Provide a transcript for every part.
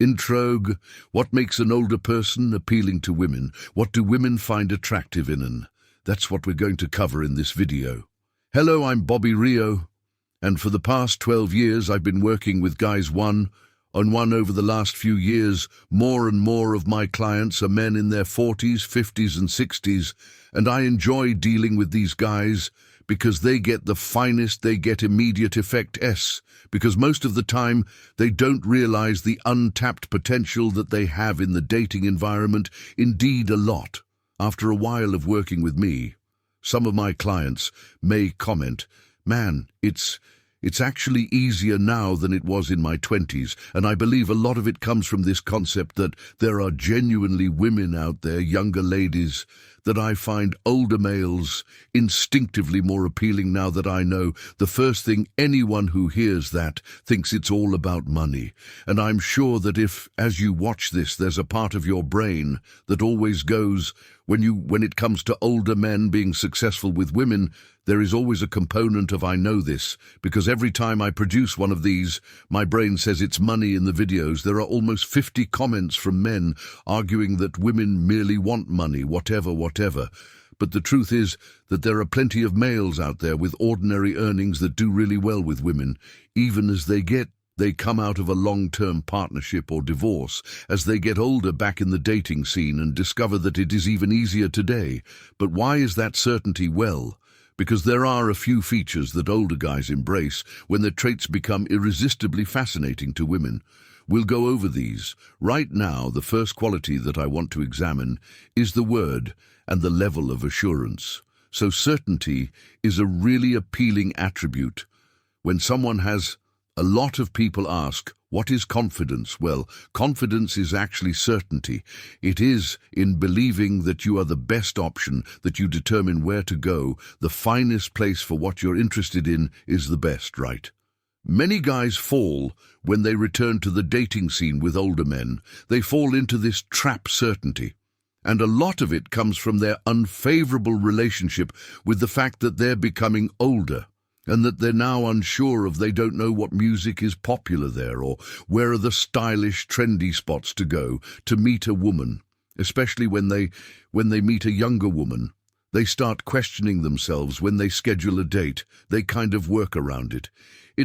Introg, what makes an older person appealing to women? What do women find attractive in an? That's what we're going to cover in this video. Hello, I'm Bobby Rio, and for the past 12 years I've been working with guys one-on-one. Over the last few years, more and more of my clients are men in their 40s, 50s and 60s, and I enjoy dealing with these guys because they get the finest, they get immediate effect because most of the time they don't realize the untapped potential that they have in the dating environment, indeed a lot. After a while of working with me, some of my clients may comment, "Man, it's actually easier now than it was in my 20s, and I believe a lot of it comes from this concept that there are genuinely women out there, younger ladies, that I find older males instinctively more appealing now that I know the first thing anyone who hears that thinks it's all about money. And I'm sure that if, as you watch this, there's a part of your brain that always goes, when it comes to older men being successful with women, there is always a component of I know this, because every time I produce one of these, my brain says it's money in the videos. There are almost 50 comments from men arguing that women merely want money, whatever. But the truth is that there are plenty of males out there with ordinary earnings that do really well with women, even as they come out of a long-term partnership or divorce, as they get older back in the dating scene and discover that it is even easier today. But why is that certainty? Well, because there are a few features that older guys embrace when their traits become irresistibly fascinating to women. We'll go over these. Right now, the first quality that I want to examine is the word and the level of assurance. So certainty is a really appealing attribute. When someone has a lot of people ask, what is confidence? Well, confidence is actually certainty. It is in believing that you are the best option, that you determine where to go. The finest place for what you're interested in is the best, right? Many guys fall when they return to the dating scene with older men. They fall into this trap certainty. And a lot of it comes from their unfavorable relationship with the fact that they're becoming older, and that they're now unsure of, they don't know what music is popular there, or where are the stylish, trendy spots to go to meet a woman. Especially when they meet a younger woman, they start questioning themselves when they schedule a date. They kind of work around it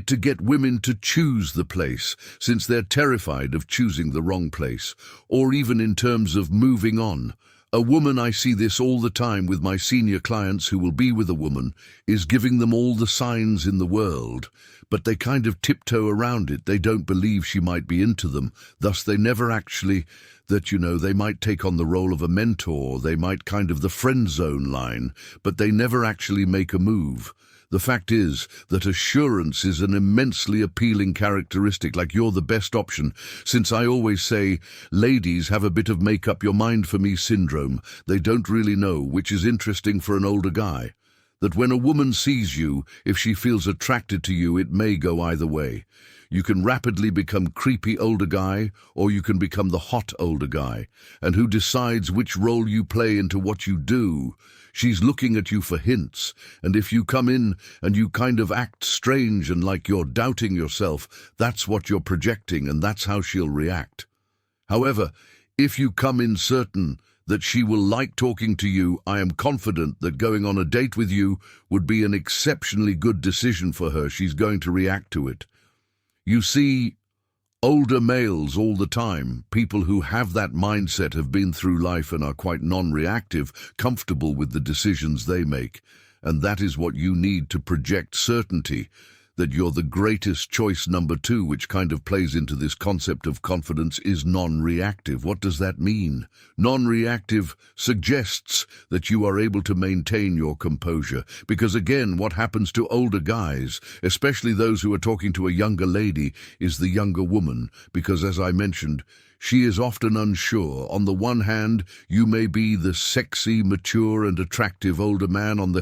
to get women to choose the place, since they're terrified of choosing the wrong place, or even in terms of moving on. A woman, I see this all the time with my senior clients who will be with a woman, is giving them all the signs in the world, but they kind of tiptoe around it. They don't believe she might be into them, thus they never actually, they might take on the role of a mentor, they might kind of the friend zone line, but they never actually make a move. The fact is that assurance is an immensely appealing characteristic, like you're the best option, since I always say ladies have a bit of make up your mind for me syndrome. They don't really know, which is interesting for an older guy. That when a woman sees you, if she feels attracted to you, it may go either way. You can rapidly become creepy older guy, or you can become the hot older guy. And who decides which role you play into what you do? She's looking at you for hints, and if you come in and you kind of act strange and like you're doubting yourself, that's what you're projecting, and that's how she'll react. However, if you come in certain that she will like talking to you, I am confident that going on a date with you would be an exceptionally good decision for her. She's going to react to it. You see, older males all the time, people who have that mindset, have been through life and are quite non-reactive, comfortable with the decisions they make. And that is what you need to project certainty, that you're the greatest choice. Number two, which kind of plays into this concept of confidence, is non-reactive. What does that mean? Non-reactive suggests that you are able to maintain your composure. Because again, what happens to older guys, especially those who are talking to a younger lady, is the younger woman. Because as I mentioned, she is often unsure. On the one hand, you may be the sexy, mature and attractive older man. On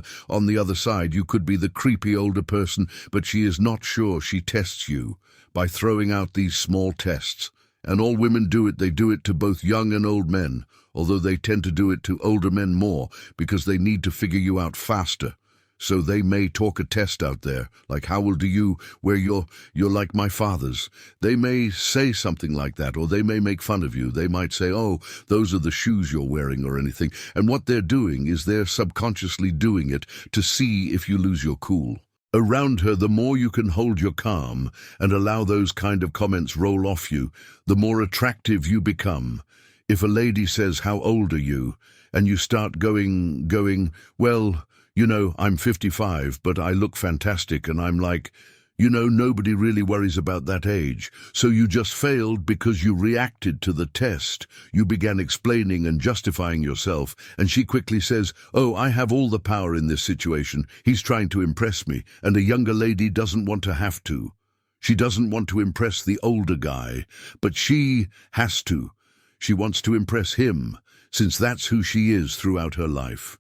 the other side, you could be the creepy older person, but she is not sure. She tests you by throwing out these small tests. And all women do it. They do it to both young and old men, although they tend to do it to older men more because they need to figure you out faster. So they may talk a test out there, like, how old are you, where you're like my father's. They may say something like that, or they may make fun of you. They might say, oh, those are the shoes you're wearing or anything. And what they're doing is they're subconsciously doing it to see if you lose your cool. Around her, the more you can hold your calm and allow those kind of comments roll off you, the more attractive you become. If a lady says, how old are you? And you start going, well, I'm 55, but I look fantastic. And I'm like, nobody really worries about that age. So you just failed because you reacted to the test. You began explaining and justifying yourself, and she quickly says, oh, I have all the power in this situation. He's trying to impress me, and a younger lady doesn't want to have to. She doesn't want to impress the older guy, but she has to. She wants to impress him, since that's who she is throughout her life.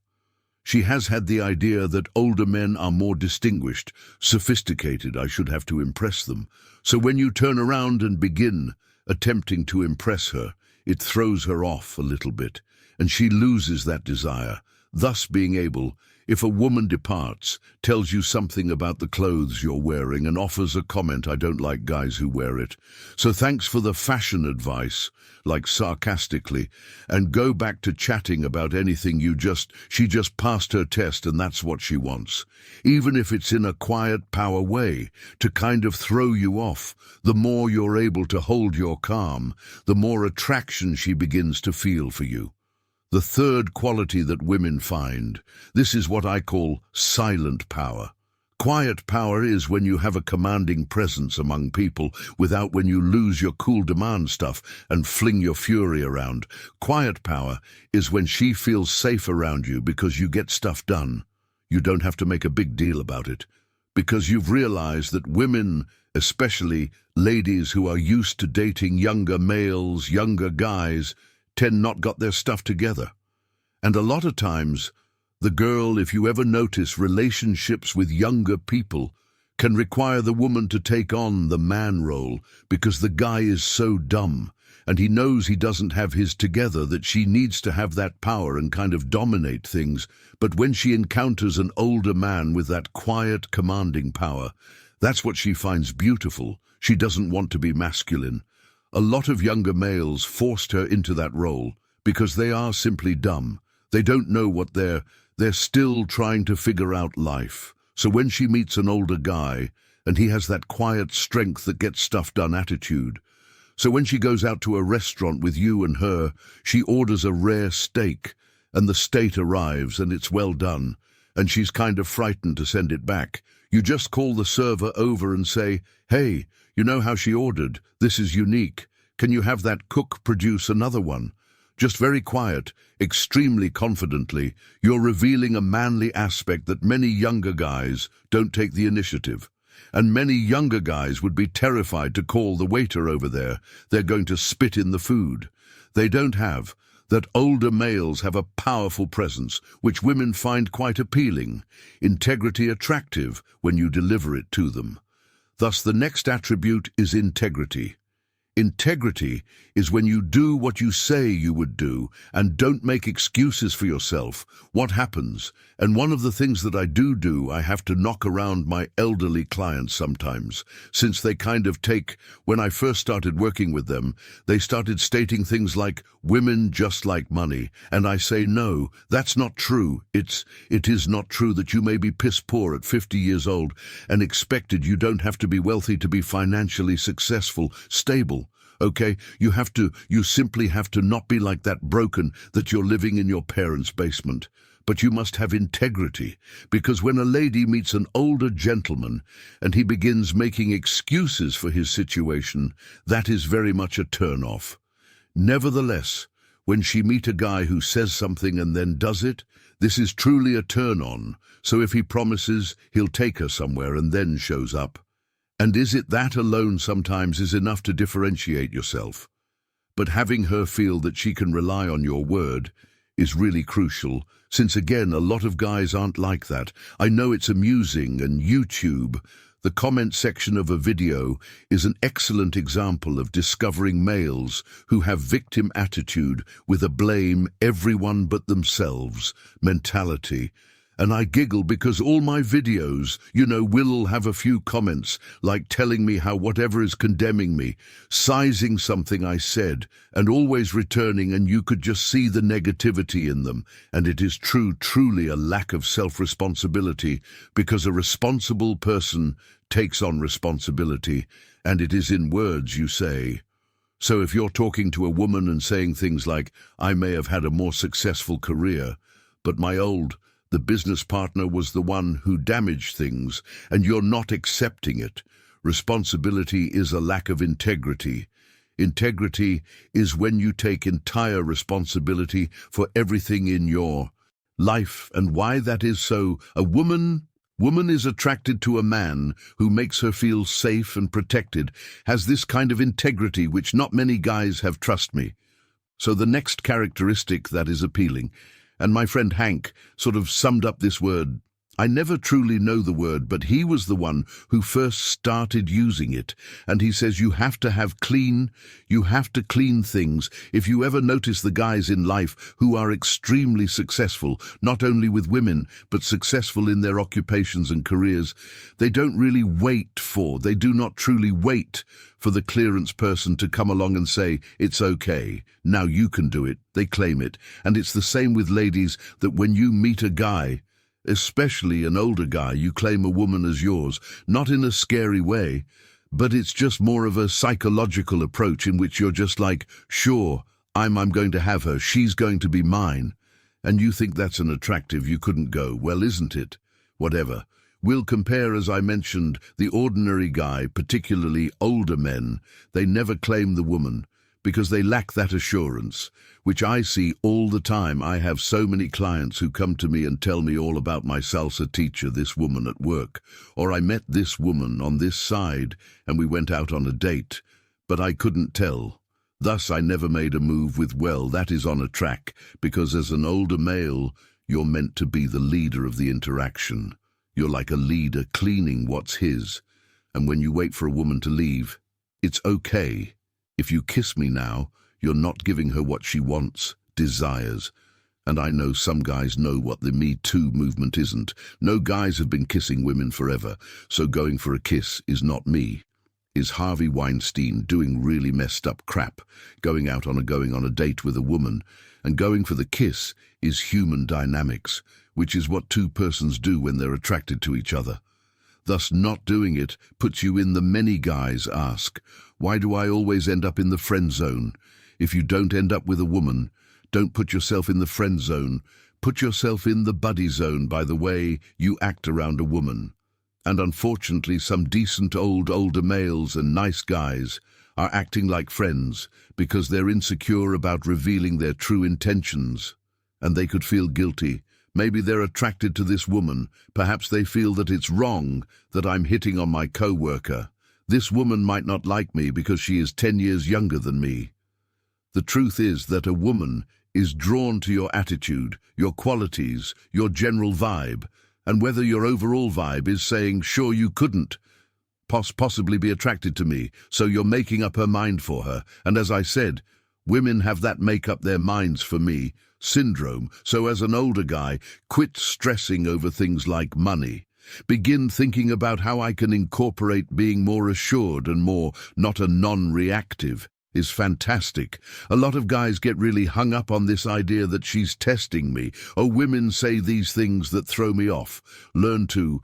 She has had the idea that older men are more distinguished, sophisticated. I should have to impress them. So when you turn around and begin attempting to impress her, it throws her off a little bit, and she loses that desire, thus being able, if a woman departs, tells you something about the clothes you're wearing and offers a comment, I don't like guys who wear it. So thanks for the fashion advice, like sarcastically, and go back to chatting about anything she just passed her test and that's what she wants. Even if it's in a quiet power way, to kind of throw you off, the more you're able to hold your calm, the more attraction she begins to feel for you. The third quality that women find, this is what I call silent power. Quiet power is when you have a commanding presence among people without when you lose your cool demand stuff and fling your fury around. Quiet power is when she feels safe around you because you get stuff done. You don't have to make a big deal about it. Because you've realized that women, especially ladies who are used to dating younger males, younger guys, tend not got their stuff together. And a lot of times, the girl, if you ever notice relationships with younger people, can require the woman to take on the man role because the guy is so dumb and he knows he doesn't have his together that she needs to have that power and kind of dominate things. But when she encounters an older man with that quiet, commanding power, that's what she finds beautiful. She doesn't want to be masculine. A lot of younger males forced her into that role because they are simply dumb. They don't know what they're still trying to figure out life. So when she meets an older guy, and he has that quiet strength that gets stuff done attitude, so when she goes out to a restaurant with you and her, she orders a rare steak, and the steak arrives and it's well done, and she's kind of frightened to send it back. You just call the server over and say, hey, you know how she ordered? This is unique. Can you have that cook produce another one? Just very quiet, extremely confidently, you're revealing a manly aspect that many younger guys don't take the initiative. And many younger guys would be terrified to call the waiter over there. They're going to spit in the food. They don't have that. Older males have a powerful presence, which women find quite appealing, integrity attractive when you deliver it to them. Thus, the next attribute is integrity. Integrity is when you do what you say you would do and don't make excuses for yourself. What happens? And one of the things that I do, I have to knock around my elderly clients sometimes, since they kind of take, when I first started working with them, they started stating things like, women just like money. And I say, no, that's not true. It is not true that you may be piss poor at 50 years old and expected you don't have to be wealthy to be financially successful, stable. Okay, you simply have to not be like that broken that you're living in your parents' basement. But you must have integrity, because when a lady meets an older gentleman and he begins making excuses for his situation, that is very much a turn-off. Nevertheless, when she meets a guy who says something and then does it, this is truly a turn-on. So if he promises he'll take her somewhere and then shows up, and is it that alone sometimes is enough to differentiate yourself? But having her feel that she can rely on your word is really crucial, since again, a lot of guys aren't like that. I know it's amusing, and YouTube, the comment section of a video, is an excellent example of discovering males who have victim attitude with a blame everyone but themselves mentality. And I giggle because all my videos, will have a few comments, like telling me how whatever is condemning me, sizing something I said, and always returning, and you could just see the negativity in them. And it is truly a lack of self-responsibility, because a responsible person takes on responsibility, and it is in words you say. So if you're talking to a woman and saying things like, I may have had a more successful career, but the business partner was the one who damaged things, and you're not accepting it. Responsibility is a lack of integrity. Integrity is when you take entire responsibility for everything in your life. And why that is so, a woman is attracted to a man who makes her feel safe and protected, has this kind of integrity which not many guys have, trust me. So the next characteristic that is appealing, and my friend Hank sort of summed up this word. I never truly know the word, but he was the one who first started using it. And he says you have to clean things. If you ever notice the guys in life who are extremely successful, not only with women, but successful in their occupations and careers, they do not truly wait for the clearance person to come along and say, it's okay, now you can do it. They claim it. And it's the same with ladies, that when you meet a guy, especially an older guy, you claim a woman as yours, not in a scary way, but it's just more of a psychological approach in which you're just like, sure, I'm going to have her, she's going to be mine. And you think that's an attractive, you couldn't go, well, isn't it? Whatever. We'll compare, as I mentioned, the ordinary guy, particularly older men. They never claim the woman, because they lack that assurance, which I see all the time. I have so many clients who come to me and tell me all about my salsa teacher, this woman at work, or I met this woman on this side and we went out on a date, but I couldn't tell. Thus I never made a move with, well, that is on a track, because as an older male, you're meant to be the leader of the interaction. You're like a leader cleaning what's his, and when you wait for a woman to leave, it's okay. If you kiss me now, you're not giving her what she wants, desires. And I know some guys know what the Me Too movement isn't. No guys have been kissing women forever, so going for a kiss is not me. Is Harvey Weinstein doing really messed up crap, going on a date with a woman, and going for the kiss is human dynamics, which is what two persons do when they're attracted to each other. Thus not doing it puts you in the many guys ask, why do I always end up in the friend zone? If you don't end up with a woman, don't put yourself in the friend zone. Put yourself in the buddy zone by the way you act around a woman. And unfortunately, some decent older males and nice guys are acting like friends because they're insecure about revealing their true intentions. And they could feel guilty. Maybe they're attracted to this woman. Perhaps they feel that it's wrong that I'm hitting on my co-worker. This woman might not like me because she is 10 years younger than me. The truth is that a woman is drawn to your attitude, your qualities, your general vibe, and whether your overall vibe is saying, sure, you couldn't possibly be attracted to me, so you're making up her mind for her. And as I said, women have that make up their minds for me syndrome. So as an older guy, quit stressing over things like money. Begin thinking about how I can incorporate being more assured and more not a non-reactive is fantastic. A lot of guys get really hung up on this idea that she's testing me. Oh, women say these things that throw me off. Learn to.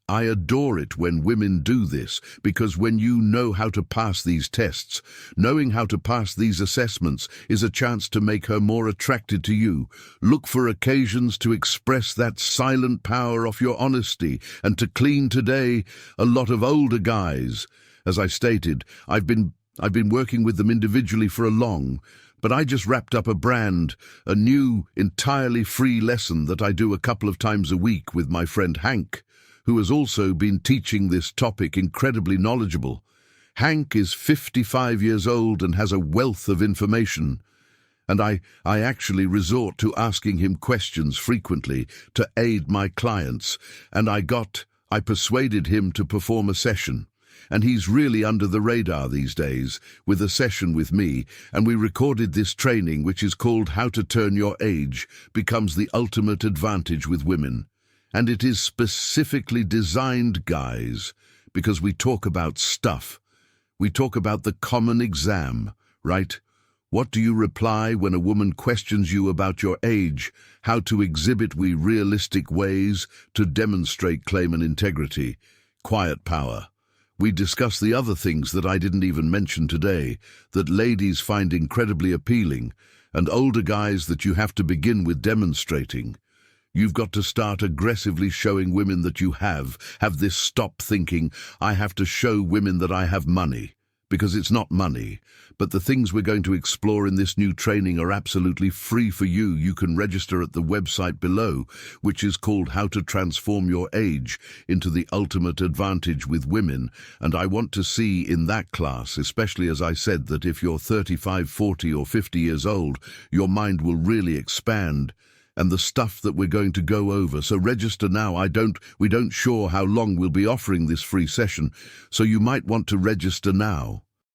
I adore it when women do this, because when you know how to pass these tests, knowing how to pass these assessments is a chance to make her more attracted to you. Look for occasions to express that silent power of your honesty and to clean today a lot of older guys. As I stated, I've been working with them individually for a long, but I just wrapped up a new, entirely free lesson that I do a couple of times a week with my friend Hank, who has also been teaching this topic, incredibly knowledgeable. Hank is 55 years old and has a wealth of information, and I actually resort to asking him questions frequently to aid my clients, and I persuaded him to perform a session. And he's really under the radar these days with a session with me, and we recorded this training, which is called How to Turn Your Age Becomes the Ultimate Advantage with Women. And it is specifically designed, guys, because we talk about stuff. We talk about the common exam, right? What do you reply when a woman questions you about your age? How to exhibit realistic ways to demonstrate claim and integrity? Quiet power. We discuss the other things that I didn't even mention today, that ladies find incredibly appealing, and older guys that you have to begin with demonstrating. You've got to start aggressively showing women that you have this stop thinking, I have to show women that I have money. Because it's not money, but the things we're going to explore in this new training are absolutely free for you. You can register at the website below, which is called How to Transform Your Age into the Ultimate Advantage with Women. And I want to see in that class, especially as I said, that if you're 35, 40 or 50 years old, your mind will really expand. And the stuff that we're going to go over. So register now. We don't sure how long we'll be offering this free session, so you might want to register now.